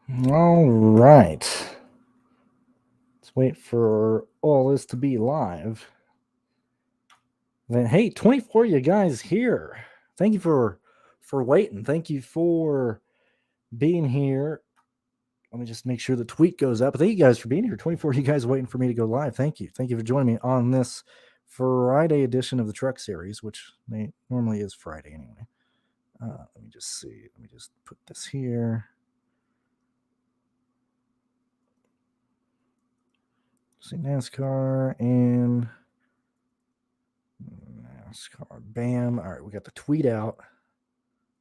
All right. Let's wait for all this to be live. Then, hey, 24 you guys here. Thank you for waiting. Thank you for being here. Let me just make sure the tweet goes up. Thank you guys for being here. 24 you guys waiting for me to go live. Thank you. Thank you for joining me on this Friday edition of the Truck Series, which normally is Friday anyway. Let me just see. Let me just put this here. See NASCAR and NASCAR. Bam. All right, we got the tweet out.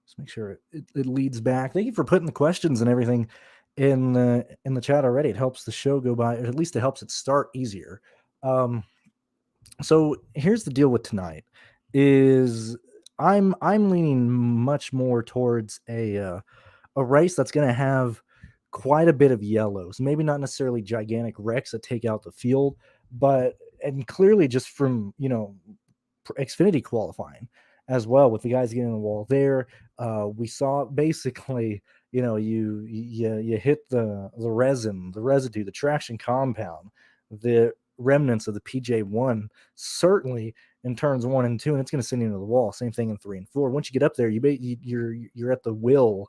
Let's make sure it leads back. Thank you for putting the questions and everything in the chat already. It helps the show go by, or at least it helps it start easier. So here's the deal with tonight: is I'm leaning much more towards a race that's going to have quite a bit of yellows. Maybe not necessarily gigantic wrecks that take out the field, but and clearly just from Xfinity qualifying as well, with the guys getting in the wall there. We saw basically, you hit the resin, the residue, the traction compound, the remnants of the PJ1, certainly in turns 1 and 2, and it's going to send you into the wall. Same thing in 3 and 4. Once you get up there, you're at the will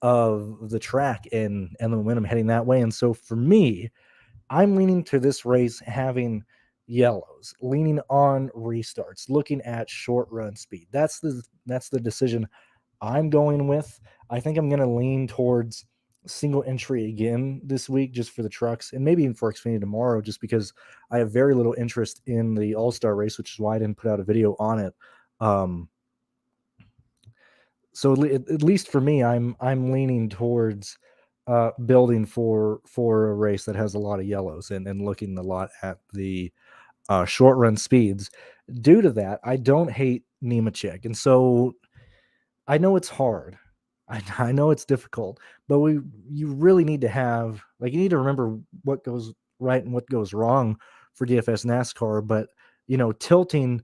of the track and the momentum heading that way. And so for me, I'm leaning to this race having yellows, leaning on restarts, looking at short run speed. That's the decision I'm going with. I think I'm going to lean towards single entry again this week, just for the trucks, and maybe even for Xfinity tomorrow, just because I have very little interest in the All-Star race, which is why I didn't put out a video on it. So at least for me, I'm leaning towards building for a race that has a lot of yellows and looking a lot at the short run speeds. Due to that, I don't hate Nemechek, and so I know it's hard. I know it's difficult, but you really need to have, like, you need to remember what goes right and what goes wrong for DFS NASCAR. But tilting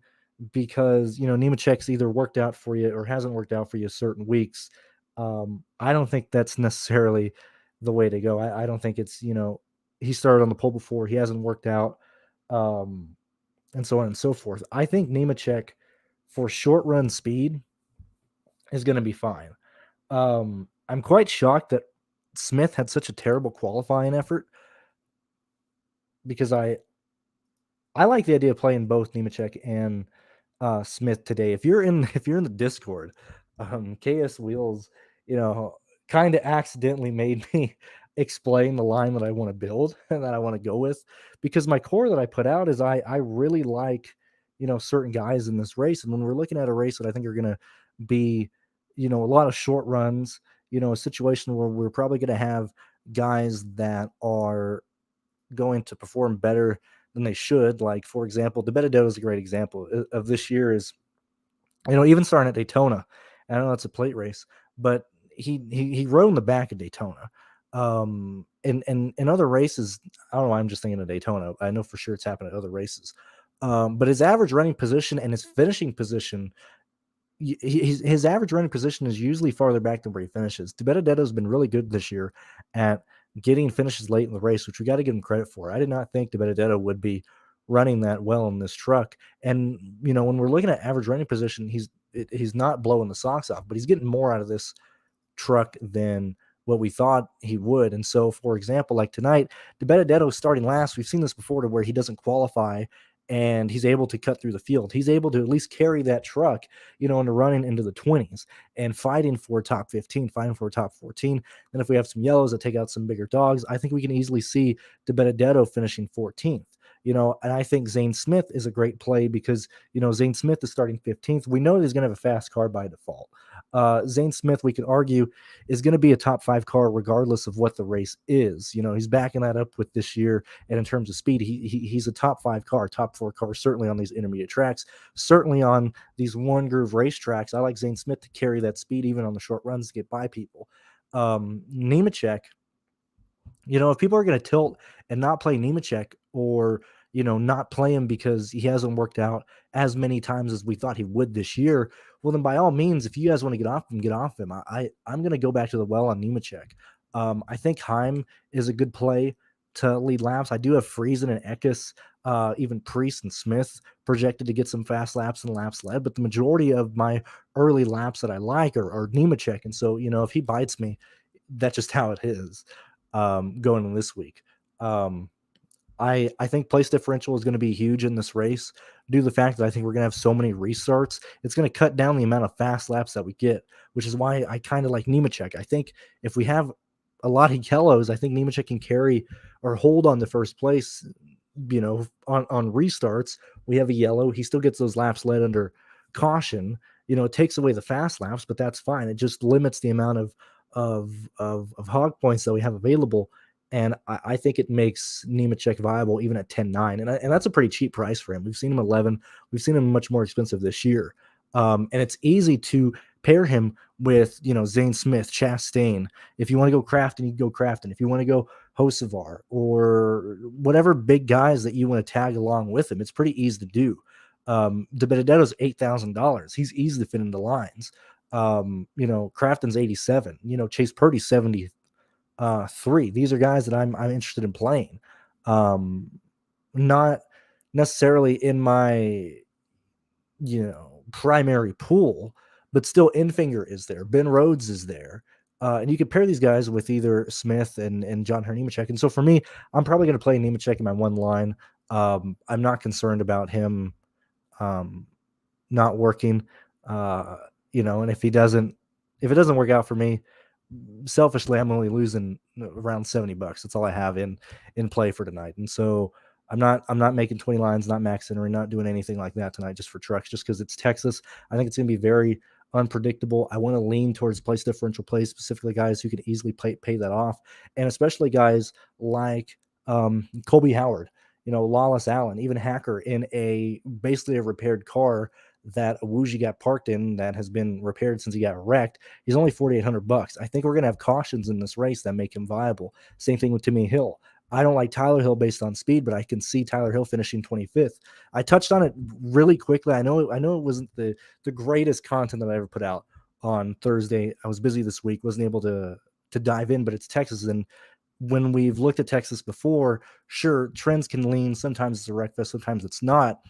because Nemechek's either worked out for you or hasn't worked out for you certain weeks. I don't think that's necessarily the way to go. I don't think it's he started on the pole before, he hasn't worked out, and so on and so forth. I think Nemechek for short run speed is going to be fine. I'm quite shocked that Smith had such a terrible qualifying effort, because I like the idea of playing both Nemechek and Smith today. If you're in the Discord, KS Wheels, kind of accidentally made me explain the line that I want to build and that I want to go with, because my core that I put out is I really like certain guys in this race, and when we're looking at a race that I think are going to be a lot of short runs, a situation where we're probably going to have guys that are going to perform better than they should. Like, for example, DeBenedetto is a great example of this year. Is even starting at Daytona, I know that's a plate race, but he rode in the back of Daytona. In other races, I don't know why I'm just thinking of Daytona. I know for sure it's happened at other races. But his average running position and his finishing position, his average running position is usually farther back than where he finishes. DeBenedetto's been really good this year at getting finishes late in the race, which we got to give him credit for. I did not think DeBenedetto would be running that well in this truck. And when we're looking at average running position, he's not blowing the socks off, but he's getting more out of this truck than what we thought he would. And so, for example, like tonight, DeBenedetto starting last. We've seen this before, to where he doesn't qualify and he's able to cut through the field. He's able to at least carry that truck, into running into the 20s and fighting for top 15, fighting for top 14. And if we have some yellows that take out some bigger dogs, I think we can easily see DeBenedetto finishing 14th. And I think Zane Smith is a great play, because, Zane Smith is starting 15th. We know he's going to have a fast car by default. Zane Smith, we could argue, is going to be a top 5 car regardless of what the race is. He's backing that up with this year. And in terms of speed, he's a top 5 car, top 4 car, certainly on these intermediate tracks, certainly on these one groove race tracks. I like Zane Smith to carry that speed even on the short runs to get by people. Nemechek, if people are going to tilt and not play Nemechek, or not play him because he hasn't worked out as many times as we thought he would this year, well, then by all means, if you guys want to get off him, I'm going to go back to the well on Nemechek. I think Heim is a good play to lead laps. I do have Friesen and Eckes, even Pearce and Smith projected to get some fast laps and laps led, but the majority of my early laps that I like are Nemechek. And so, if he bites me, that's just how it is going in this week. I think place differential is going to be huge in this race due to the fact that I think we're going to have so many restarts. It's going to cut down the amount of fast laps that we get, which is why I kind of like Nemechek. I think if we have a lot of yellows, I think Nemechek can carry or hold on to first place, on restarts. We have a yellow. He still gets those laps led under caution. It takes away the fast laps, but that's fine. It just limits the amount of hog points that we have available. And I think it makes Nemechek viable even at 10-9. And that's a pretty cheap price for him. We've seen him 11. We've seen him much more expensive this year. And it's easy to pair him with, Zane Smith, Chastain. If you want to go Crafton, you can go Crafton. If you want to go Hocevar or whatever big guys that you want to tag along with him, it's pretty easy to do. De Benedetto's $8,000. He's easy to fit into lines. Crafton's 87. Chase Purdy's 70. 3. These are guys that I'm interested in playing. Not necessarily in my primary pool, but still Infinger is there. Ben Rhodes is there. And you can pair these guys with either Smith and John Nemechek. And so for me, I'm probably going to play Nemechek in my one line. I'm not concerned about him not working. And if it doesn't work out for me, selfishly, I'm only losing around $70. That's all I have in play for tonight. And so I'm not making 20 lines, not maxing, or not doing anything like that tonight just for trucks, just because it's Texas. I think it's going to be very unpredictable. I want to lean towards place differential plays, specifically guys who can easily pay that off, and especially guys like Colby Howard, Lawless Allen, even Hacker in basically a repaired car that Awuji got parked in that has been repaired since he got wrecked. He's only $4,800. I think we're going to have cautions in this race that make him viable. Same thing with Timmy Hill. I don't like Tyler Hill based on speed, but I can see Tyler Hill finishing 25th. I touched on it really quickly. I know it wasn't the greatest content that I ever put out on Thursday. I was busy this week, wasn't able to dive in, but it's Texas. And when we've looked at Texas before, sure, trends can lean. Sometimes it's a wreck fest, sometimes it's not.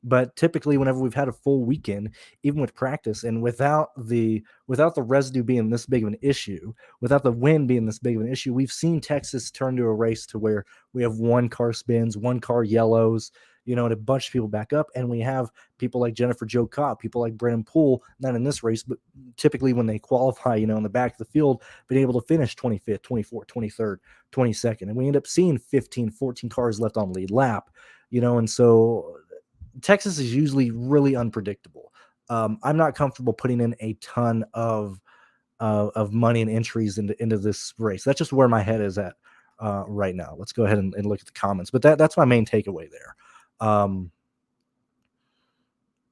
But typically, whenever we've had a full weekend, even with practice and without the residue being this big of an issue, without the wind being this big of an issue, we've seen Texas turn to a race to where we have one car spins, one car yellows, and a bunch of people back up. And we have people like Jennifer Jo Cobb, people like Brennan Poole, not in this race, but typically when they qualify, in the back of the field, being able to finish 25th, 24th, 23rd, 22nd. And we end up seeing 15, 14 cars left on the lead lap, and so Texas is usually really unpredictable. I'm not comfortable putting in a ton of money and entries into this race. That's just where my head is at right now. Let's go ahead and look at the comments. But that's my main takeaway there.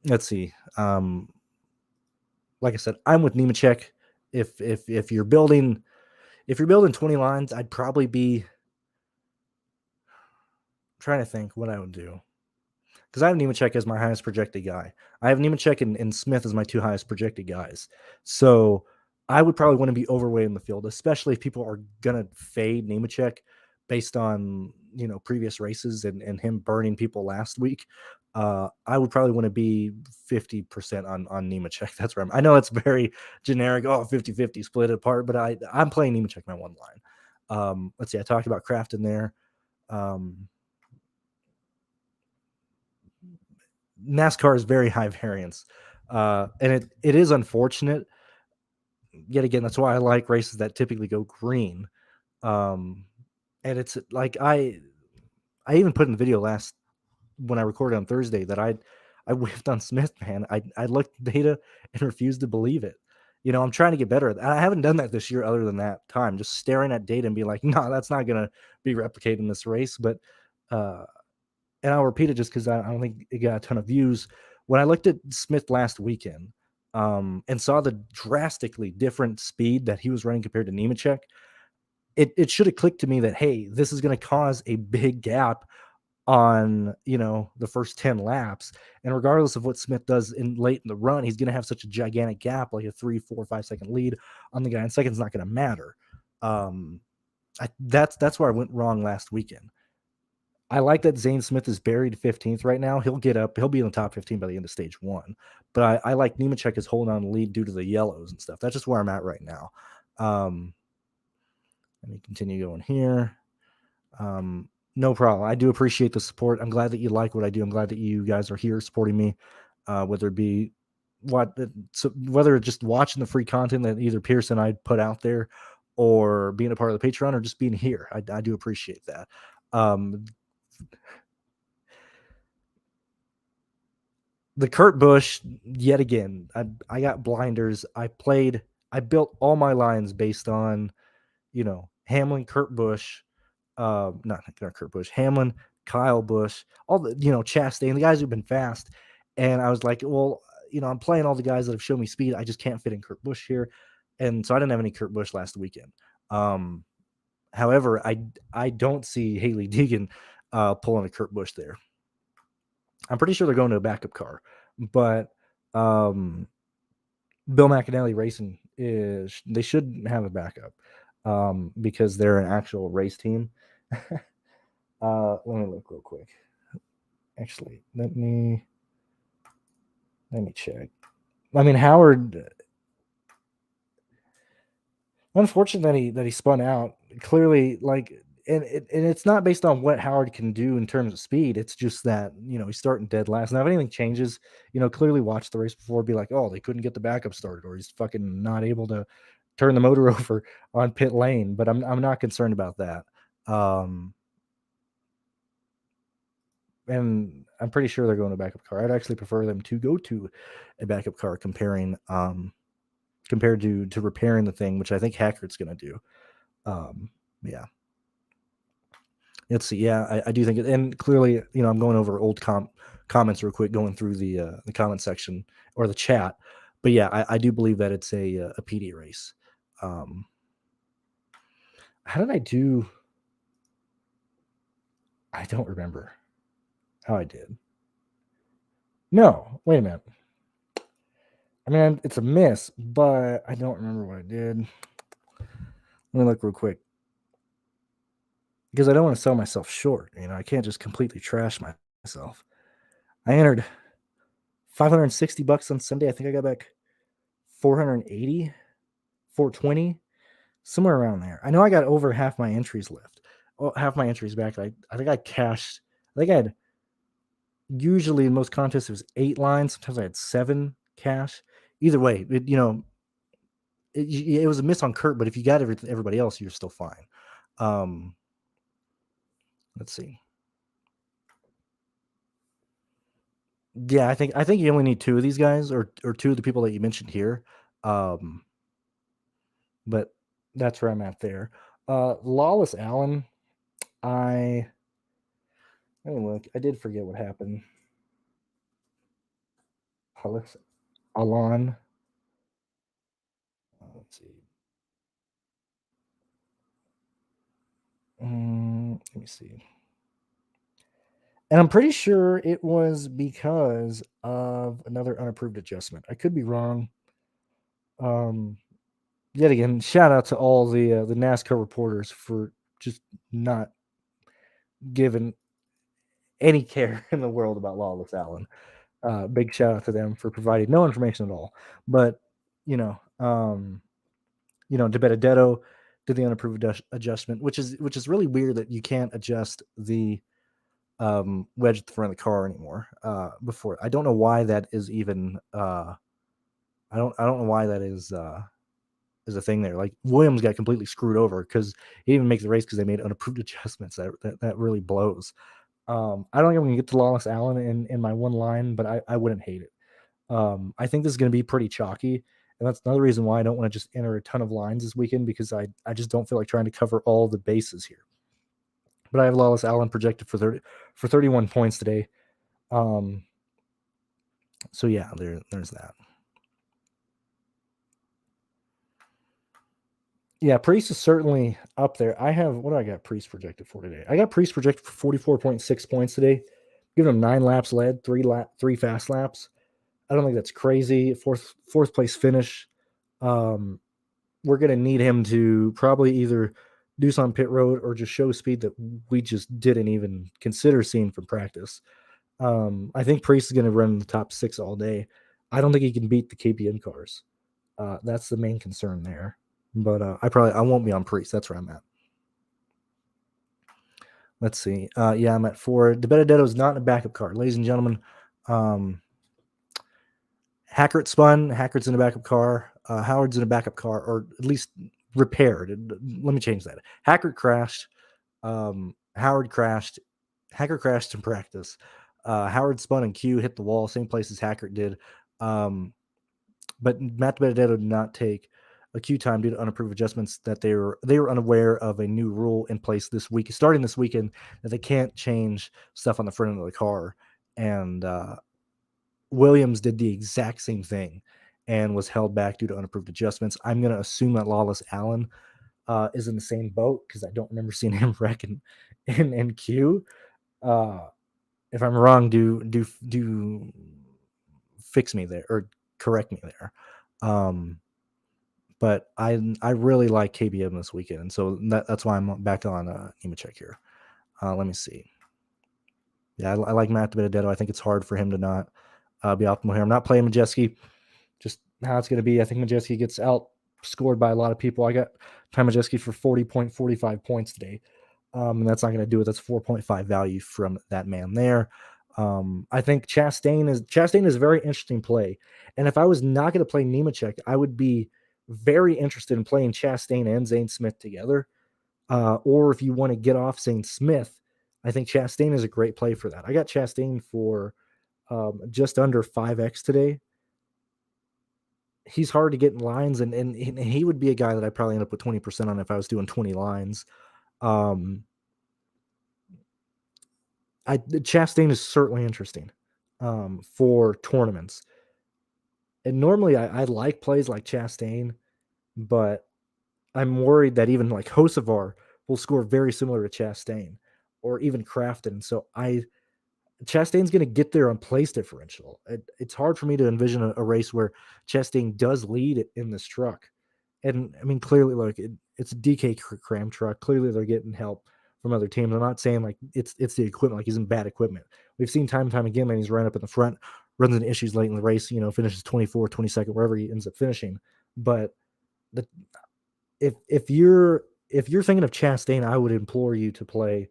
Let's see. Like I said, I'm with Nemechek. If you're building 20 lines, I'd probably be trying to think what I would do. Because I have Nemechek as my highest projected guy. I have Nemechek and Smith as my two highest projected guys. So I would probably want to be overweight in the field, especially if people are going to fade Nemechek based on, previous races and him burning people last week. I would probably want to be 50% on Nemechek. That's where I know it's very generic. 50-50 split it apart, but I'm playing Nemechek my one line. Let's see. I talked about Crafton there. NASCAR is very high variance. And it is unfortunate. Yet again, that's why I like races that typically go green. And it's like I even put in the video when I recorded on Thursday that I whiffed on Smith, man. I looked at data and refused to believe it. I'm trying to get better. I haven't done that this year other than that time, just staring at data and being like, no, that's not going to be replicated in this race. But, and I'll repeat it just because I don't think it got a ton of views. When I looked at Smith last weekend and saw the drastically different speed that he was running compared to Nemechek, it should have clicked to me that, hey, this is going to cause a big gap on, the first 10 laps. And regardless of what Smith does late in the run, he's going to have such a gigantic gap, like a 3, 4, 5 second lead on the guy. And second's not going to matter. That's where I went wrong last weekend. I like that Zane Smith is buried 15th right now. He'll get up. He'll be in the top 15 by the end of stage 1. But I like Nemechek is holding on the lead due to the yellows and stuff. That's just where I'm at right now. Let me continue going here. No problem. I do appreciate the support. I'm glad that you like what I do. I'm glad that you guys are here supporting me, whether it be whether just watching the free content that either Pearce and I put out there, or being a part of the Patreon, or just being here. I do appreciate that. The Kurt Busch, yet again, I got blinders. I built all my lines based on, Hamlin, Kurt Busch, not Kurt Busch, Hamlin, Kyle Busch, all the, Chastain, the guys who've been fast. And I was like, well, I'm playing all the guys that have shown me speed. I just can't fit in Kurt Busch here. And so I didn't have any Kurt Busch last weekend. However, I don't see Haley Deegan pulling a Kurt Busch there. I'm pretty sure they're going to a backup car, but Bill McAnally Racing they should have a backup because they're an actual race team. Let me look real quick. Actually, let me check. I mean, Howard. Unfortunate that he spun out. Clearly, and it's not based on what Howard can do in terms of speed. It's just that, he's starting dead last. Now, if anything changes, clearly watch the race before, be like, oh, they couldn't get the backup started, or he's fucking not able to turn the motor over on pit lane. But I'm not concerned about that. And I'm pretty sure they're going to a backup car. I'd actually prefer them to go to a backup car compared to repairing the thing, which I think Hackert's going to do. Yeah. Let's see. Yeah, I do think it, and clearly, I'm going over old comments real quick, going through the comment section or the chat. But yeah, I do believe that it's a PD race. How did I do? I don't remember how I did. No, wait a minute. I mean, it's a miss, but I don't remember what I did. Let me look real quick, because I don't want to sell myself short. I can't just completely trash myself. I entered $560 on Sunday. I think I got back 480, 420, somewhere around there. I know I got over half my entries left. Oh, half my entries back. I think I cashed. I think I had, usually in most contests it was 8 lines. Sometimes I had 7 cash. Either way, it was a miss on Kurt, but if you got everybody else, you're still fine. Let's see. Yeah, I think you only need 2 of these guys, or 2 of the people that you mentioned here. But that's where I'm at there. Lawless Allen, let me look. I did forget what happened. Lawless Alon. Let's see. Let me see. And I'm pretty sure it was because of another unapproved adjustment. I could be wrong. Yet again, shout out to all the NASCAR reporters for just not giving any care in the world about Lawless Allen. Big shout out to them for providing no information at all. But DeBenedetto did the unapproved adjustment, which is really weird that you can't adjust the wedge at the front of the car anymore. Before, I don't know why that is even. I don't know why that is a thing there. Like, Williams got completely screwed over because he didn't even make the race because they made unapproved adjustments. That really blows. I don't think I'm gonna get to Lawless Allen in my one line, but I wouldn't hate it. I think this is gonna be pretty chalky, and that's another reason why I don't want to just enter a ton of lines this weekend, because I just don't feel like trying to cover all the bases here. But I have Lawless Allen projected for 31 points today. So yeah, there's that. Yeah, Pearce is certainly up there. What do I got Pearce projected for today? I got Pearce projected for 44.6 points today. Giving him 9 laps led, 3 fast laps. I don't think that's crazy. Fourth place finish. We're going to need him to probably either deuce on pit road or just show speed that we just didn't even consider seeing from practice. I think Pearce is going to run in the top 6 all day. I don't think he can beat the KBM cars. That's the main concern there. But I won't be on Pearce. That's where I'm at. Let's see. Yeah, I'm at 4. DeBenedetto is not in a backup car, ladies and gentlemen. Hackert spun. Hackert's in a backup car. Howard's in a backup car, or at least repaired. Let me change that. Hackert crashed. Howard crashed. Hackert crashed in practice. Howard spun and Q hit the wall, same place as Hackert did. But Matt Benedetto did not take a Q time due to unapproved adjustments that they were unaware of a new rule in place this week, starting this weekend, that they can't change stuff on the front end of the car. And Williams did the exact same thing and was held back due to unapproved adjustments. I'm going to assume that Lawless Allen is in the same boat because I don't remember seeing him wreck in Q. If I'm wrong, do fix me there or correct me there. But I really like KBM this weekend, and so that's why I'm back on Nemechek here. Let me see. Yeah, I like Matt Benedetto. I think it's hard for him to not be optimal here. I'm not playing Majeski. Just how it's going to be. I think Majeski gets outscored by a lot of people. I got Ty Majeski for 40.45 points today. And that's not going to do it. That's 4.5 value from that man there. I think Chastain is a very interesting play. And if I was not going to play Nemechek, I would be very interested in playing Chastain and Zane Smith together. Or if you want to get off Zane Smith, I think Chastain is a great play for that. I got Chastain for just under 5x today. He's hard to get in lines, and he would be a guy that I probably end up with 20% on if I was doing 20 lines. Chastain is certainly interesting for tournaments. And normally I like plays like Chastain, but I'm worried that even like Hocevar will score very similar to Chastain or even Crafton. And so Chastain's going to get there on place differential. It's hard for me to envision a race where Chastain does lead in this truck. And I mean, clearly, like it's a DK Cram truck. Clearly, they're getting help from other teams. I'm not saying like it's the equipment, like he's in bad equipment. We've seen time and time again, man, he's running up in the front, runs into issues late in the race, finishes 24, 22nd, wherever he ends up finishing. But if you're thinking of Chastain, I would implore you to play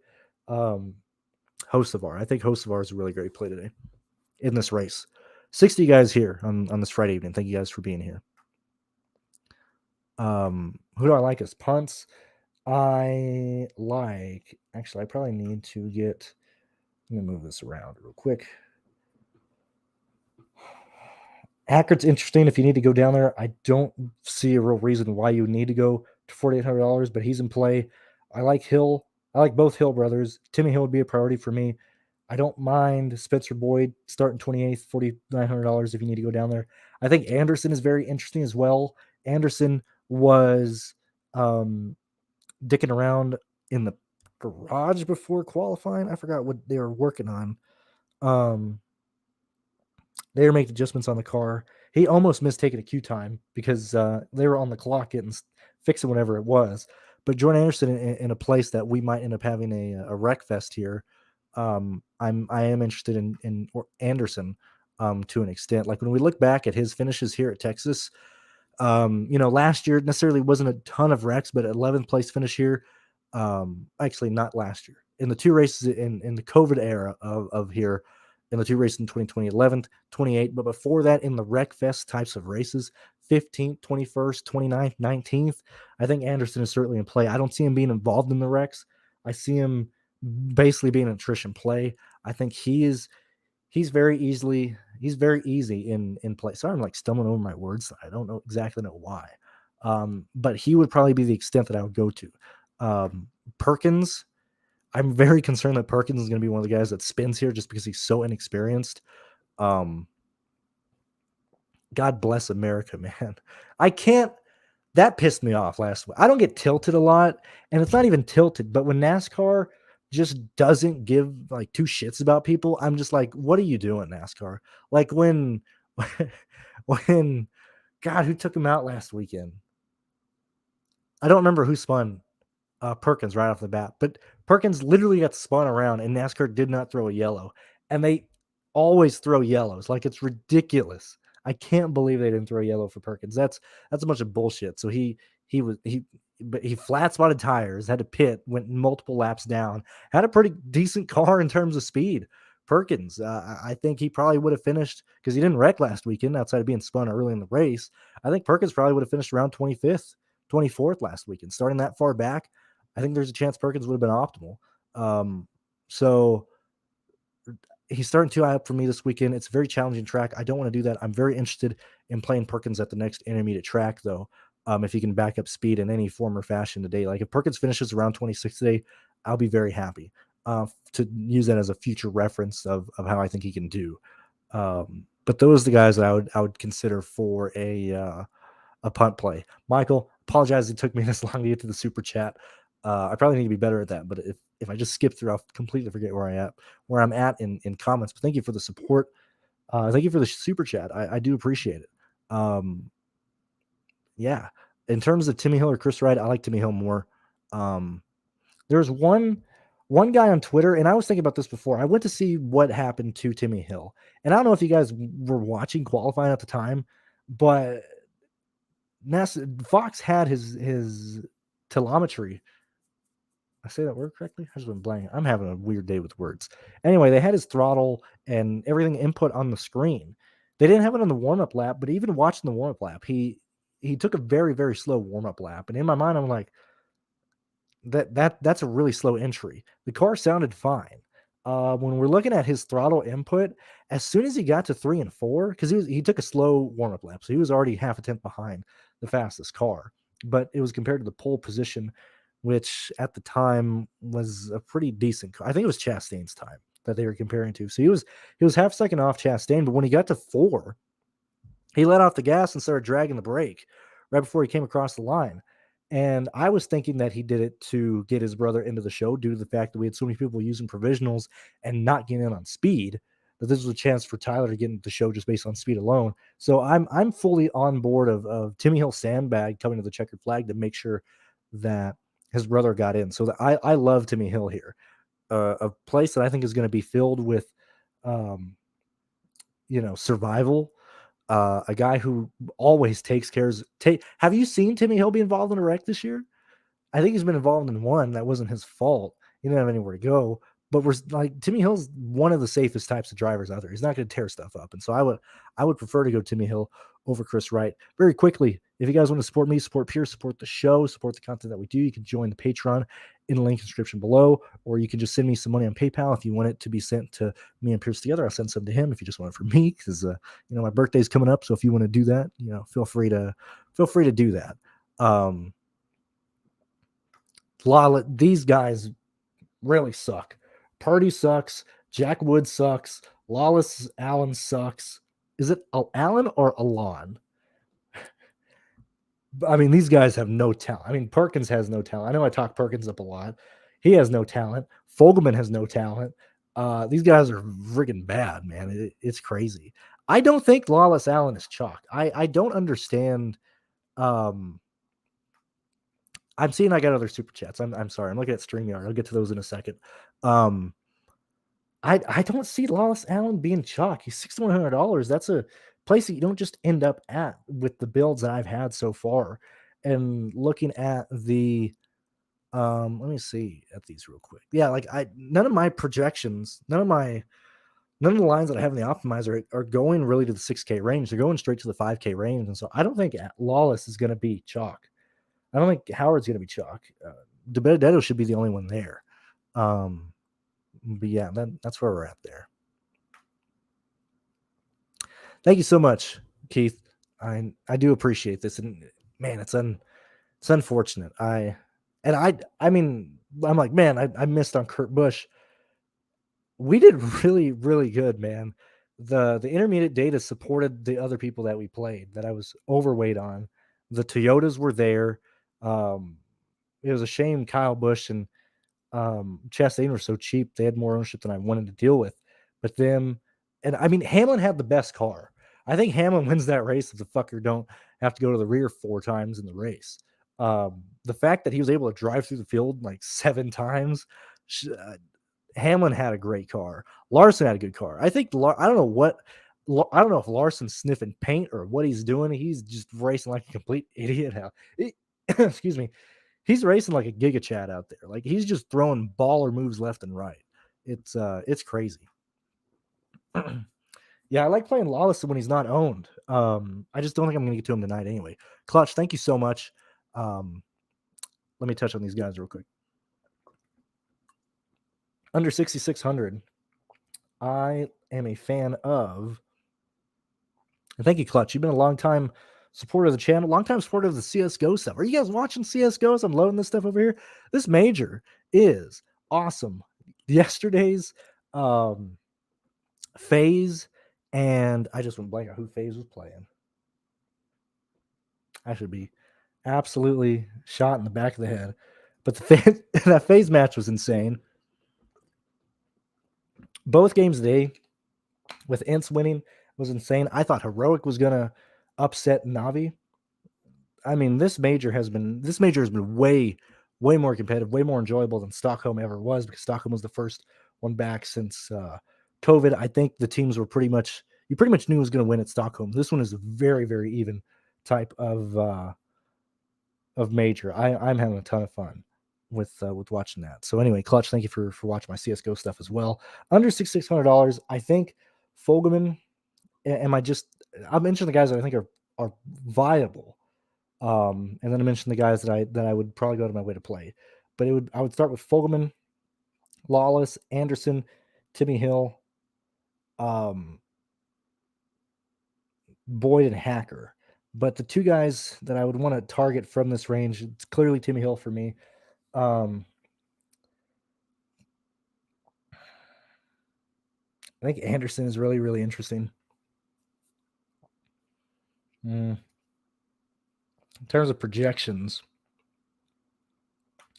Hocevar. I think Hocevar is a really great play today in this race. 60 guys here on this Friday evening. Thank you guys for being here. Who do I like as punts? I probably need to let me move this around real quick. Hackert's interesting if you need to go down there. I don't see a real reason why you need to go to $4,800, but he's in play. I like Hill. I like both Hill brothers. Timmy Hill would be a priority for me. I don't mind Spencer Boyd starting 28th, $4,900 if you need to go down there. I think Anderson is very interesting as well. Anderson was dicking around in the garage before qualifying. I forgot what they were working on. They were making adjustments on the car. He almost missed taking a Q time because they were on the clock getting fixing whatever it was. But Jordan Anderson in a place that we might end up having a wreck fest here. I am interested in Anderson to an extent. Like when we look back at his finishes here at Texas, last year necessarily wasn't a ton of wrecks, but 11th place finish here. Actually, not last year. In the two races in the COVID era of here, in the two races in 2020, 11th, 28th, but before that in the wreck fest types of races, 15th, 21st, 29th, 19th. I think Anderson is certainly in play. I don't see him being involved in the wrecks. I see him basically being an attrition play. I think he's very easy in play. Sorry, I'm like stumbling over my words. I don't exactly know why. But he would probably be the extent that I would go to. Perkins, I'm very concerned that Perkins is going to be one of the guys that spins here just because he's so inexperienced. God bless America, man. That pissed me off last week. I don't get tilted a lot, and it's not even tilted, but when NASCAR just doesn't give like two shits about people, I'm just like, what are you doing, NASCAR? Like when God, who took him out last weekend? I don't remember who spun. Perkins right off the bat. But Perkins literally got spun around, and NASCAR did not throw a yellow. And they always throw yellows. Like, it's ridiculous. I can't believe they didn't throw a yellow for Perkins. That's a bunch of bullshit. So he flat spotted tires, had to pit, went multiple laps down, had a pretty decent car in terms of speed. Perkins, I think he probably would have finished, because he didn't wreck last weekend outside of being spun early in the race. I think Perkins probably would have finished around 25th, 24th last weekend. Starting that far back, I think there's a chance Perkins would have been optimal. So he's starting too high up for me this weekend. It's a very challenging track. I don't want to do that. I'm very interested in playing Perkins at the next intermediate track, though. If he can back up speed in any form or fashion today. Like, if Perkins finishes around 26 today, I'll be very happy to use that as a future reference of how I think he can do. But those are the guys that I would consider for a punt play. Michael, apologize it took me this long to get to the super chat. I probably need to be better at that, but if I just skip through, I'll completely forget where I'm at in comments. But thank you for the support. Thank you for the super chat. I do appreciate it. Yeah. In terms of Timmy Hill or Chris Wright, I like Timmy Hill more. There's one guy on Twitter, and I was thinking about this before. I went to see what happened to Timmy Hill, and I don't know if you guys were watching qualifying at the time, but Fox had his telemetry. I say that word correctly? I just went blank. I'm having a weird day with words. Anyway, they had his throttle and everything input on the screen. They didn't have it on the warm-up lap, but even watching the warm-up lap, he took a very, very slow warm-up lap. And in my mind, I'm like, that's a really slow entry. The car sounded fine. When we're looking at his throttle input, as soon as he got to 3 and 4, because he took a slow warm-up lap, so he was already half a tenth behind the fastest car. But it was compared to the pole position, which at the time was a pretty decent car. I think it was Chastain's time that they were comparing to. So he was half second off Chastain, but when he got to 4, he let off the gas and started dragging the brake right before he came across the line. And I was thinking that he did it to get his brother into the show due to the fact that we had so many people using provisionals and not getting in on speed, that this was a chance for Tyler to get into the show just based on speed alone. So I'm fully on board of Timmy Hill sandbag coming to the checkered flag to make sure that his brother got in. So I love Timmy Hill here. A place that I think is going to be filled with, survival. A guy who always takes cares. Have you seen Timmy Hill be involved in a wreck this year? I think he's been involved in one that wasn't his fault. He didn't have anywhere to go. But we're like, Timmy Hill's one of the safest types of drivers out there. He's not going to tear stuff up. And so I would prefer to go Timmy Hill over Chris Wright. Very quickly, if you guys want to support me, support Pearce, support the show, support the content that we do, you can join the Patreon in the link description below, or you can just send me some money on PayPal if you want it to be sent to me and Pearce together. I'll send some to him if you just want it for me, because my birthday's coming up. So if you want to do that, feel free to do that. These guys really suck. Purdy sucks. Jack Wood sucks. Lawless Allen sucks. Is it Allen or Alon? I mean, these guys have no talent. I mean, Perkins has no talent. I know I talk Perkins up a lot. He has no talent. Fogelman has no talent. These guys are friggin' bad, man. It's crazy. I don't think Lawless Allen is chalk. I don't understand. I'm seeing I got other super chats. I'm sorry. I'm looking at StreamYard. I'll get to those in a second. I don't see Lawless Allen being chalk. He's $6,100. That's a place that you don't just end up at with the builds that I've had so far. And looking at the let me see at these real quick. Yeah, like none of my projections, none of the lines that I have in the optimizer are going really to the 6K range. They're going straight to the 5K range. And so I don't think Lawless is going to be chalk. I don't think Howard's going to be chalk. DeBenedetto should be the only one there. But yeah, that's where we're at there. Thank you so much, Keith. I do appreciate this, and man, it's unfortunate. I'm like, man, I missed on Kurt Busch. We did really, really good, man. The intermediate data supported the other people that we played that I was overweight on. The Toyotas were there. It was a shame Kyle Busch and Chastain were so cheap. They had more ownership than I wanted to deal with. But Hamlin had the best car. I think Hamlin wins that race if the fucker don't have to go to the rear 4 times in the race. The fact that he was able to drive through the field like 7 times, Hamlin had a great car. Larson had a good car. I think I don't know if Larson's sniffing paint or what he's doing. He's just racing like a complete idiot. Excuse me. He's racing like a Giga Chad out there. Like he's just throwing baller moves left and right. It's crazy. Yeah, I like playing Lawless when he's not owned. I just don't think I'm going to get to him tonight anyway. Clutch, thank you so much. Let me touch on these guys real quick. Under 6,600, I am a fan of. And thank you, Clutch. You've been a long time supporter of the channel, long time supporter of the CSGO stuff. Are you guys watching CSGO? I'm loading this stuff over here. This major is awesome. Yesterday's FaZe, and I just went blank on who FaZe was playing. I should be absolutely shot in the back of the head. But that FaZe match was insane. Both games today, with Ints winning, was insane. I thought Heroic was going to upset Navi. I mean, this major has been way more competitive, way more enjoyable than Stockholm ever was, because Stockholm was the first one back since COVID. I think the teams were pretty much knew who was going to win at Stockholm. This one is a very, very even type of major. I'm having a ton of fun with watching that. So anyway, Clutch, thank you for watching my CSGO stuff as well. Under $6,600, I think Fogelman. I mentioned the guys that I think are viable, and then I mentioned the guys that I would probably go to my way to play. But I would start with Fogelman, Lawless, Anderson, Timmy Hill, Boyd, and Hacker. But the two guys that I would want to target from this range, it's clearly Timmy Hill for me. I think Anderson is really, really interesting. In terms of projections,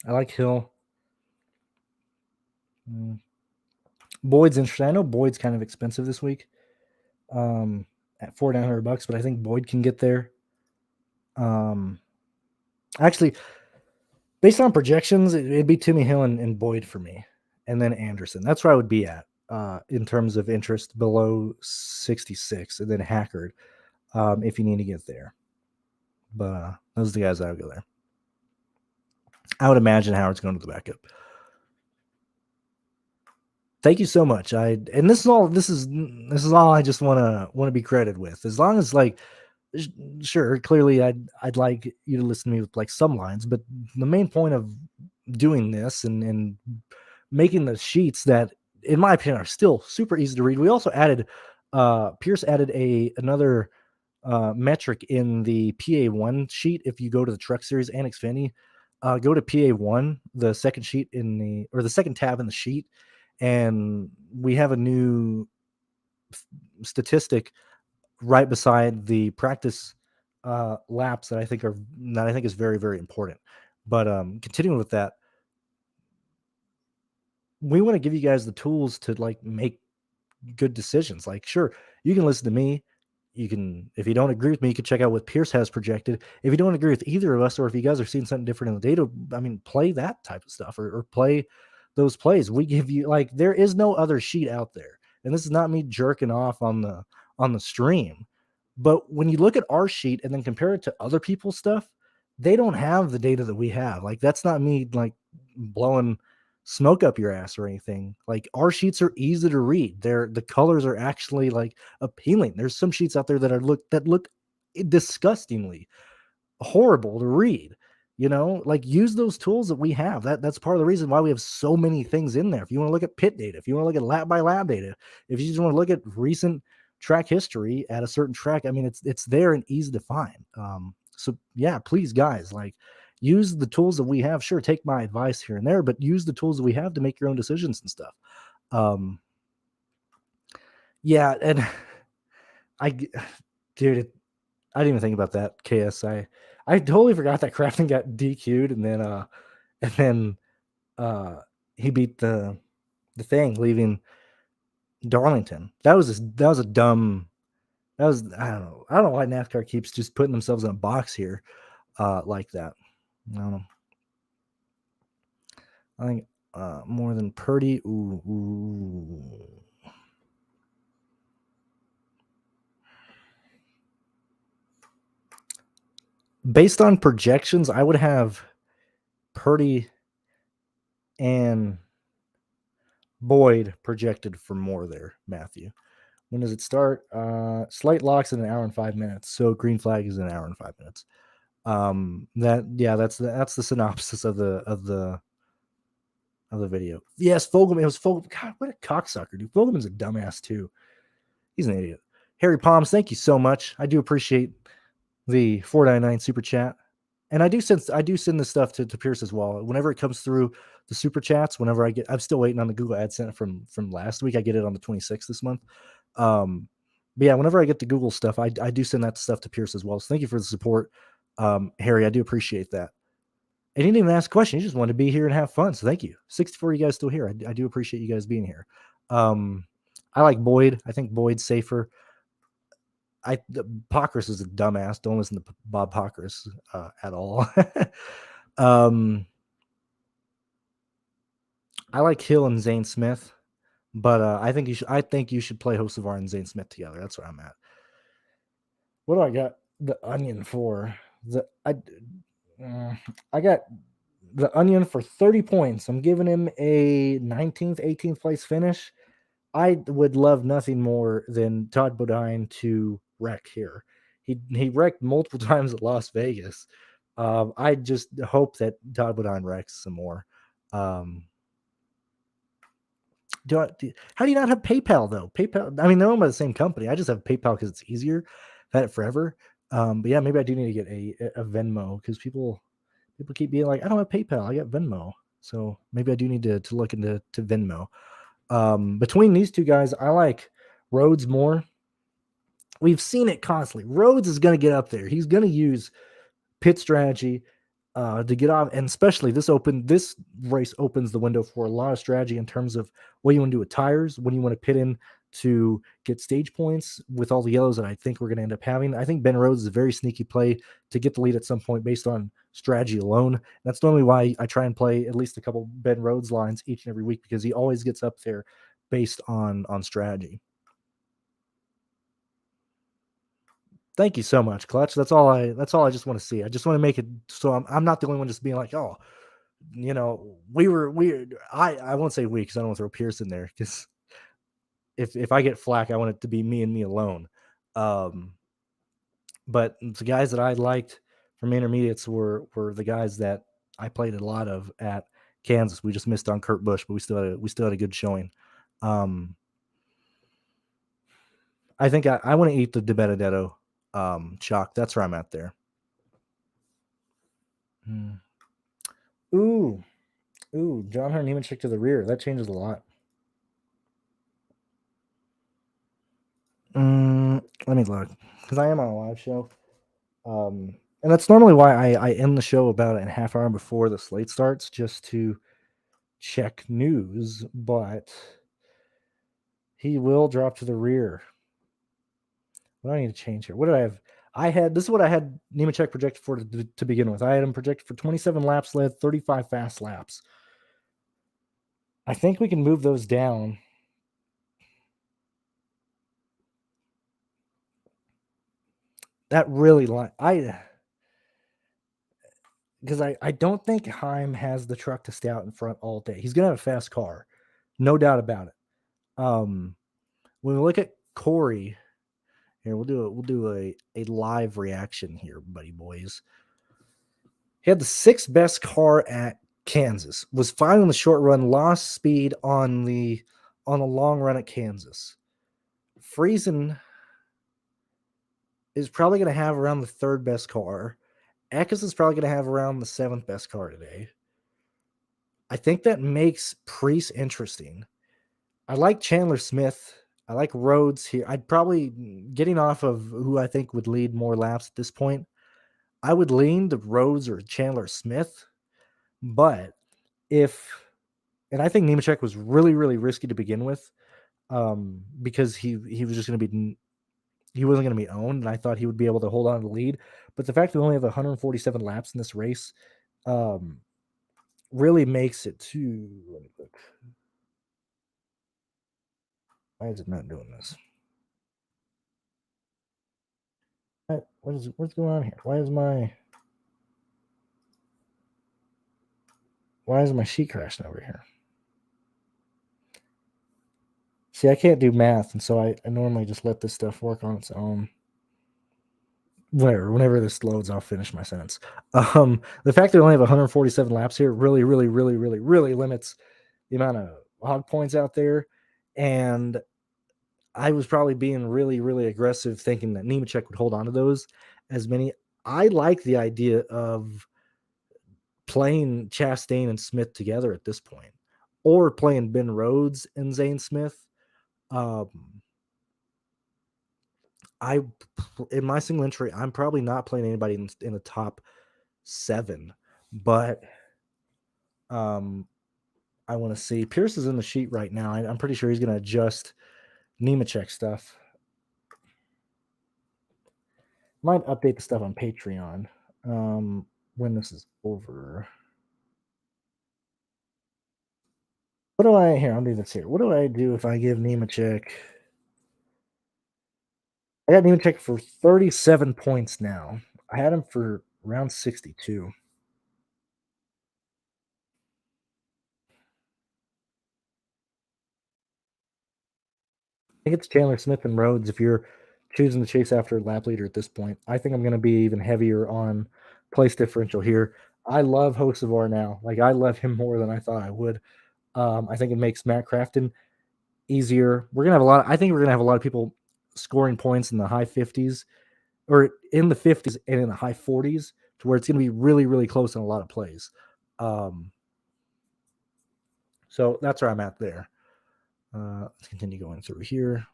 I like Hill. Boyd's interesting. I know Boyd's kind of expensive this week, at $4,900, but I think Boyd can get there. Actually, based on projections, it'd be Timmy Hill and Boyd for me, and then Anderson. That's where I would be at in terms of interest, below 66, and then Hackard if you need to get there. But those are the guys I would go there. I would imagine Howard's going to the backup. Thank you so much. This is all I just want to be credited with. As long as, like, sure, clearly I'd like you to listen to me with like some lines, but the main point of doing this and making the sheets that, in my opinion, are still super easy to read. We also added Pearce added another metric in the PA1 sheet. If you go to the Truck Series and Xfinity, go to PA1, the second sheet the second tab in the sheet, and we have a new statistic right beside the practice laps that I think is very, very important. But continuing with that, we want to give you guys the tools to like make good decisions. Like, sure, you can listen to me. You can, if you don't agree with me, you can check out what Pearce has projected. If you don't agree with either of us, or if you guys are seeing something different in the data, I mean, play that type of stuff or play those plays. We give you, like, there is no other sheet out there. And this is not me jerking off on the stream. But when you look at our sheet and then compare it to other people's stuff, they don't have the data that we have. Like, that's not me like blowing smoke up your ass or anything. Like, our sheets are easy to read. The colors are actually like appealing. There's some sheets out there that look disgustingly horrible to read. Like, use those tools that we have. That's part of the reason why we have so many things in there. If you want to look at pit data, if you want to look at lap by lap data, if you just want to look at recent track history at a certain track, I mean, it's there and easy to find. So yeah, please, guys, like, use the tools that we have. Sure, take my advice here and there, but use the tools that we have to make your own decisions and stuff. Yeah, and I didn't even think about that. KSI, I totally forgot that Crafton got DQ'd, and then he beat the thing, leaving Darlington. That was a dumb. I don't know why NASCAR keeps just putting themselves in a box here like that. I don't know. I think more than Purdy. Ooh. Based on projections, I would have Purdy and Boyd projected for more there, Matthew. When does it start? Slight locks in an hour and 5 minutes. So green flag is an hour and 5 minutes. That's the synopsis of the video. Yes, Fogelman. It was Fogelman. God, what a cocksucker, dude. Fogelman's a dumbass too. He's an idiot. Harry Palms, thank you so much. I do appreciate the 499 super chat. And I do send this stuff to Pearce as well. Whenever it comes through the super chats, whenever I'm still waiting on the Google AdSense from last week. I get it on the 26th this month. But yeah, whenever I get the Google stuff, I do send that stuff to Pearce as well. So thank you for the support, Harry. I do appreciate that. And he didn't even ask a question. He just wanted to be here and have fun. So thank you. 64 of you guys still here. I do appreciate you guys being here. I like Boyd. I think Boyd's safer. Pockris is a dumbass. Don't listen to Bob Pockris at all. I like Hill and Zane Smith, but I think you should play Hocevar and Zane Smith together. That's where I'm at. What do I got the onion for? I got the onion for 30 points. I'm giving him a 19th, 18th place finish. I would love nothing more than Todd Bodine to wreck here. He wrecked multiple times at Las Vegas. I just hope that Todd Bodine wrecks some more. How do you not have PayPal though? PayPal. I mean, they're owned by the same company. I just have PayPal because it's easier. I've had it forever. But yeah, maybe I do need to get a Venmo because people keep being like, I don't have PayPal. I got Venmo. So maybe I do need to look into Venmo. Between these two guys, I like Rhodes more. We've seen it constantly. Rhodes is going to get up there. He's going to use pit strategy to get off, and especially this race opens the window for a lot of strategy in terms of what you want to do with tires, when you want to pit in to get stage points with all the yellows that I think we're going to end up having. I think Ben Rhodes is a very sneaky play to get the lead at some point based on strategy alone. That's normally why I try and play at least a couple Ben Rhodes lines each and every week, because he always gets up there based on strategy. Thank you so much, Clutch. That's all I just want to see. I just want to make it so I'm not the only one just being like, oh, you know, I won't say we because I don't want to throw Pearce in there, because if I get flack, I want it to be me and me alone. But the guys that I liked from intermediates were the guys that I played a lot of at Kansas. We just missed on Kurt Busch, but we still had a good showing. I think I want to eat the DiBenedetto chalk. That's where I'm at there. Ooh, John Hunter Nemechek to the rear. That changes a lot. Let me look, because I am on a live show. And that's normally why I end the show about a half hour before the slate starts, just to check news. But he will drop to the rear. What do I need to change here? What did I have? This is what I had Nemechek projected for to begin with. I had him projected for 27 laps led, 35 fast laps. I think we can move those down. That really because I don't think Heim has the truck to stay out in front all day. He's gonna have a fast car, no doubt about it. When we look at Corey here, we'll do a live reaction here, buddy boys. He had the sixth best car at Kansas, was fine on the short run, lost speed on the long run at Kansas. Friesen is probably going to have around the third best car. Eckes is probably going to have around the seventh best car today. I think that makes Preece interesting. I like Chandler Smith. I like Rhodes here. I'd probably, getting off of who I think would lead more laps at this point, I would lean to Rhodes or Chandler Smith. But and I think Nemechek was really, really risky to begin with, because he was just going to be, he wasn't going to be owned, and I thought he would be able to hold on to the lead. But the fact that we only have 147 laps in this race, really makes it to. Let me look. Why is it not doing this? What's going on here? Why is my sheet crashing over here? See, I can't do math, and so I normally just let this stuff work on its own. Whenever this loads, I'll finish my sentence. The fact that we only have 147 laps here really, really, really, really, really limits the amount of hog points out there. And I was probably being really, really aggressive, thinking that Nemechek would hold on to those as many. I like the idea of playing Chastain and Smith together at this point, or playing Ben Rhodes and Zane Smith. I in my single entry, I'm probably not playing anybody in the top 7, but I want to see. Pearce is in the sheet right now. I'm pretty sure he's going to adjust Nemechek stuff. Might update the stuff on Patreon when this is over. What do I here? I'll do this here. What do I do if I give Nemechek? I got Nemechek for 37 points now. I had him for around 62. I think it's Chandler Smith and Rhodes if you're choosing to chase after a lap leader at this point. I think I'm going to be even heavier on place differential here. I love Hocevar now. Like, I love him more than I thought I would. I think it makes Matt Crafton easier. I think we're gonna have a lot of people scoring points in the high 50s or in the 50s and in the high 40s, to where it's gonna be really, really close in a lot of plays. So that's where I'm at there. Let's continue going through here.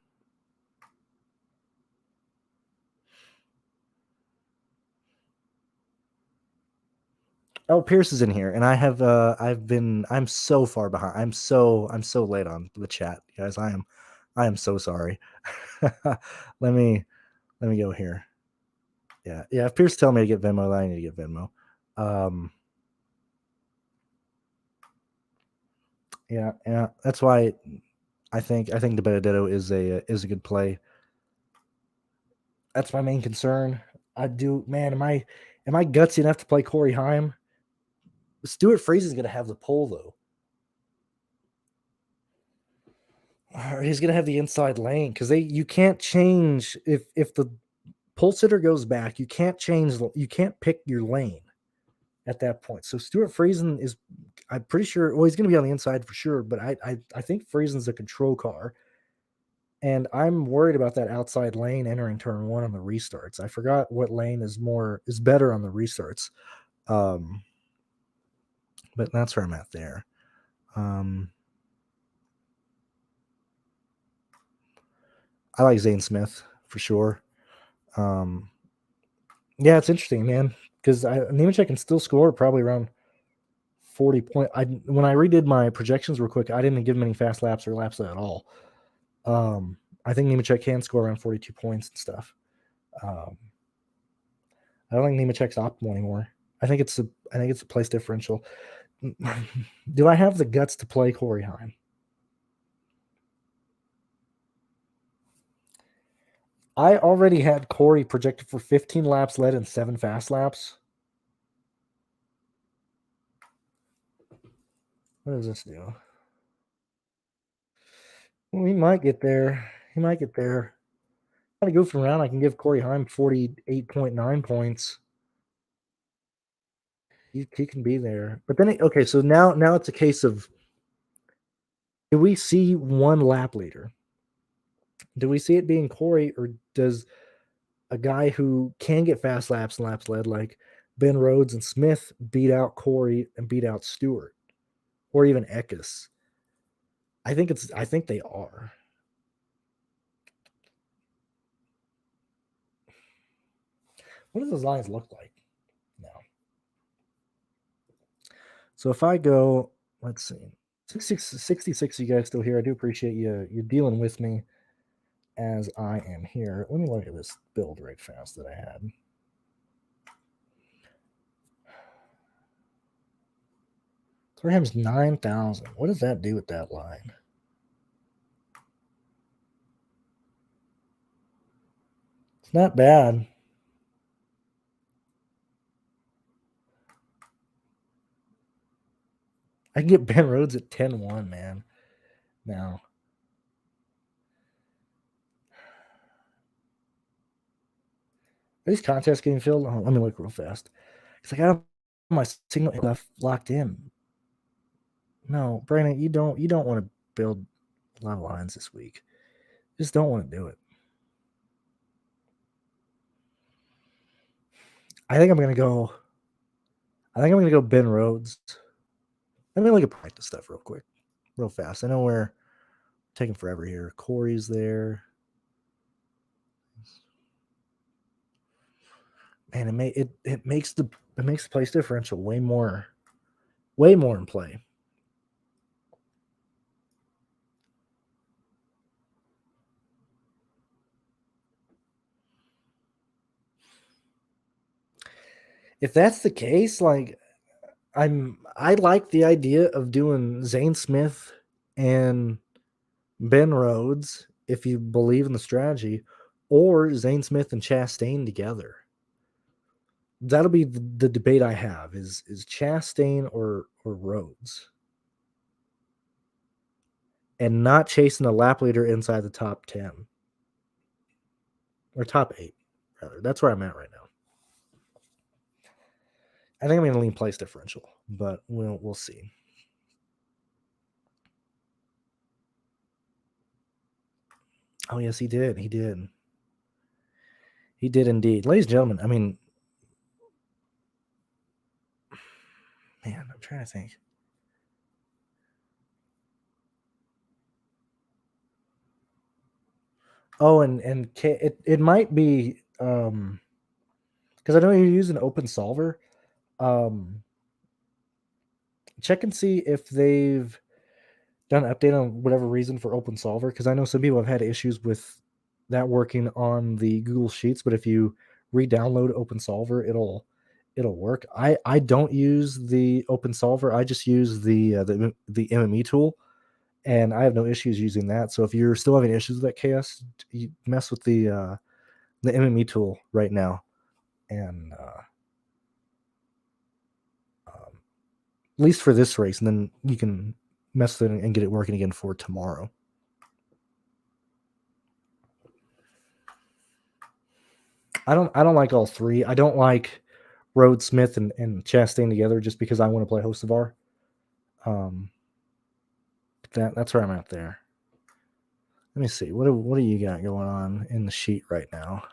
Oh, Pearce is in here, and I'm so far behind. I'm so late on the chat, guys. I am so sorry. let me go here. Yeah. If Pearce tell me to get Venmo, then I need to get Venmo. Yeah. That's why I think the Benedetto is a good play. That's my main concern. Am I gutsy enough to play Corey Heim? Stuart Freeze is going to have the pole though. He's going to have the inside lane because you can't change if the pole sitter goes back. You can't pick your lane at that point. So Stuart Friesen is, I'm pretty sure, well, he's going to be on the inside for sure, but I think Friesen's a control car. And I'm worried about that outside lane entering turn 1 on the restarts. I forgot what lane is better on the restarts. But that's where I'm at there. I like Zane Smith for sure. Yeah, it's interesting, man, because Nemechek can still score probably around 40 points. When I redid my projections real quick, I didn't give him any fast laps or laps at all. I think Nemechek can score around 42 points and stuff. I don't think Nemechek's optimal anymore. I think it's a place differential. Do I have the guts to play Corey Heim? I already had Corey projected for 15 laps led and 7 fast laps. What does this do? Well, he might get there. I'm going to go from around. I can give Corey Heim 48.9 points. He can be there. But then, okay, so now it's a case of, do we see one lap leader? Do we see it being Corey, or does a guy who can get fast laps and laps led, like Ben Rhodes and Smith, beat out Corey and beat out Stewart, or even Eckes? I think they are. What do those lines look like now? So if I go, let's see, 66 you guys still here. I do appreciate you dealing with me as I am here. Let me look at this build right fast that I had. Graham's 9,000. What does that do with that line? It's not bad. I can get Ben Rhodes at 10-1, man. Now. Are these contests getting filled? Oh, let me look real fast. Because I got my single left locked in. No, Brandon, you don't want to build a lot of lines this week. Just don't want to do it. I think I'm gonna go Ben Rhodes. Let me look at practice stuff real quick, real fast. I know we're taking forever here. Corey's there. Man, it makes the place differential way more in play. If that's the case, like I like the idea of doing Zane Smith and Ben Rhodes if you believe in the strategy, or Zane Smith and Chastain together. That'll be the debate I have is Chastain or Rhodes, and not chasing a lap leader inside the top 10 or top 8 rather. That's where I'm at right now. I think I'm going to lean place differential, but we'll see. Oh yes, he did. He did indeed, ladies and gentlemen. I mean, man, I'm trying to think. Oh, and it might be because I know you're using Open Solver. Check and see if they've done an update on whatever reason for Open Solver, because I know some people have had issues with that working on the Google Sheets, but if you re-download Open Solver, it'll work. I don't use the Open Solver. I just use the MME tool, and I have no issues using that. So if you're still having issues with that chaos, you mess with the MME tool right now, and at least for this race, and then you can mess with it and get it working again for tomorrow. I don't like all three. I don't like Rhodes, Smith, and Chastain together just because I want to play Hocevar. That's where I'm at there. Let me see. What do you got going on in the sheet right now?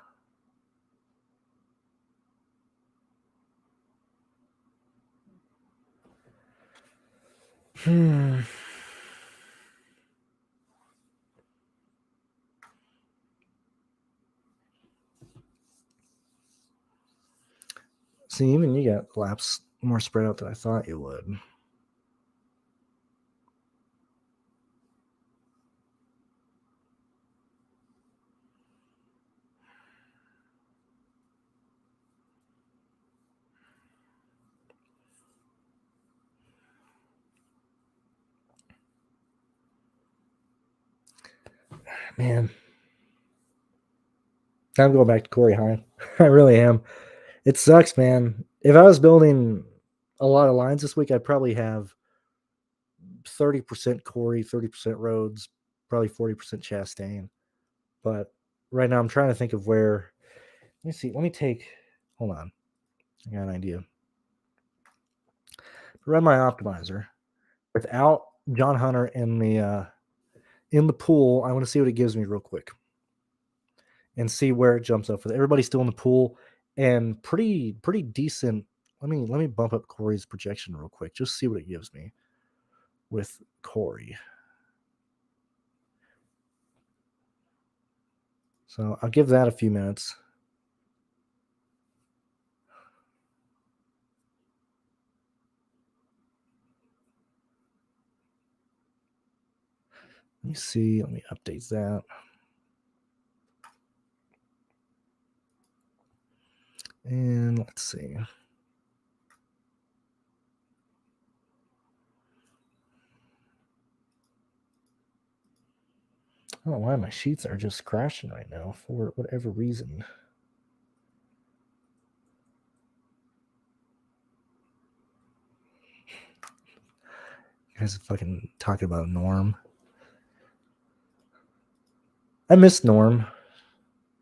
See, even you got laps more spread out than I thought you would. Man, I'm going back to Corey Hine. I really am. It sucks, man. If I was building a lot of lines this week, I'd probably have 30% Corey, 30% Rhodes, probably 40% Chastain. But right now I'm trying to think of where. Let me see. Let me take. Hold on. I got an idea. Run my optimizer without John Hunter in the pool. I want to see what it gives me real quick and see where it jumps up. Everybody's still in the pool and pretty decent. Let me bump up Corey's projection real quick. Just see what it gives me with Corey. So I'll give that a few minutes. Let me see. Let me update that. And let's see. I don't know why my sheets are just crashing right now for whatever reason. You guys are fucking talking about Norm. I miss Norm.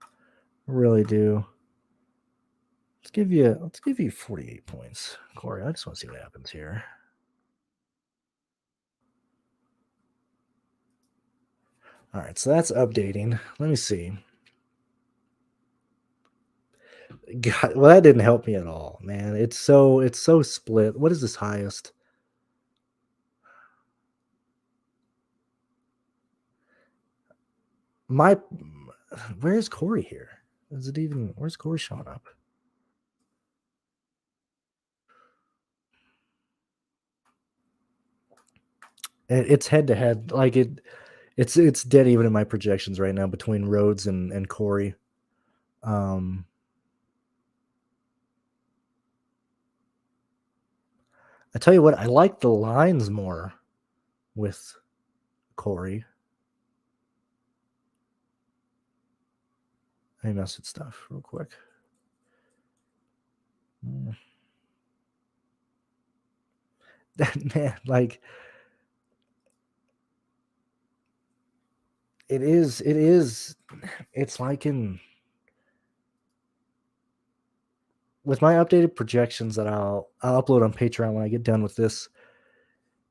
I really do. Let's give you 48 points, Corey. I just want to see what happens here. All right, so that's updating. Let me see. God, well, that didn't help me at all, man. It's so split. What is this highest? Where's Corey here? Is it even where's Corey showing up? It's head to head. Like it's dead even in my projections right now between Rhodes and Corey. I tell you what, I like the lines more with Corey. Let me mess with stuff real quick. Man, like it's like in with my updated projections that I'll upload on Patreon when I get done with this.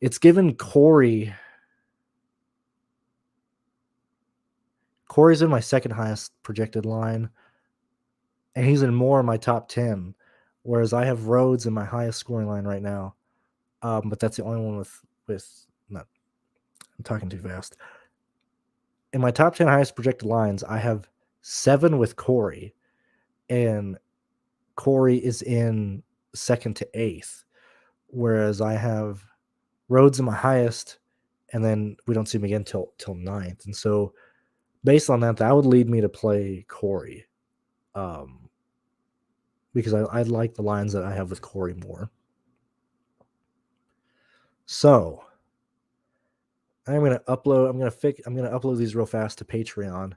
It's given Corey's in my second highest projected line, and he's in more in my top 10, whereas I have Rhodes in my highest scoring line right now. But that's the only one with not. I'm talking too fast. In my top 10 highest projected lines, I have 7 with Corey, and Corey is in second to 8th, whereas I have Rhodes in my highest, and then we don't see him again till 9th. And so based on that would lead me to play Corey, because I like the lines that I have with Corey more. So I'm gonna upload these real fast to Patreon,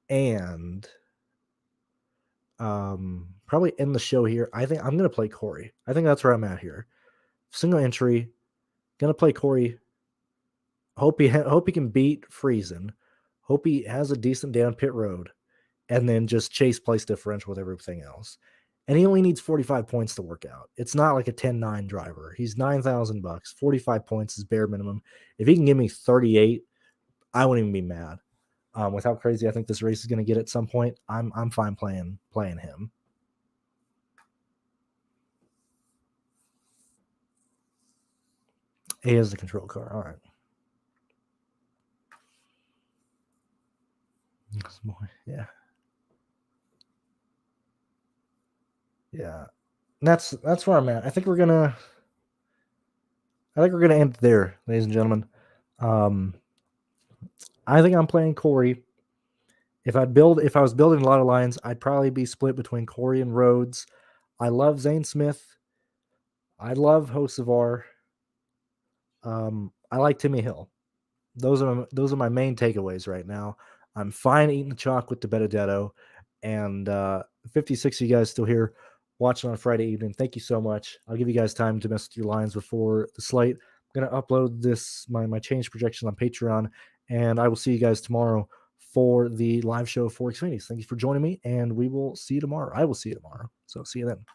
and probably end the show here. I think I'm gonna play Corey. I think that's where I'm at here. Single entry, gonna play Corey. Hope he can beat Friesen. Hope he has a decent day on pit road, and then just chase place differential with everything else. And he only needs 45 points to work out. It's not like a 10-9 driver. He's $9,000. 45 points is bare minimum. If he can give me 38, I wouldn't even be mad. With how crazy I think this race is going to get at some point, I'm fine playing him. He is the control car. All right. Yeah. Yeah. That's where I'm at. I think we're gonna end there, ladies and gentlemen. I think I'm playing Corey. If I was building a lot of lines, I'd probably be split between Corey and Rhodes. I love Zane Smith. I love Hocevar. I like Timmy Hill. Those are my main takeaways right now. I'm fine eating the chalk with the Benedetto, and 56 of you guys still here watching on Friday evening. Thank you so much. I'll give you guys time to mess with your lines before the slate. I'm gonna upload my change projection on Patreon, and I will see you guys tomorrow for the live show for Xfinity. Thank you for joining me, and we will see you tomorrow. I will see you tomorrow. So see you then.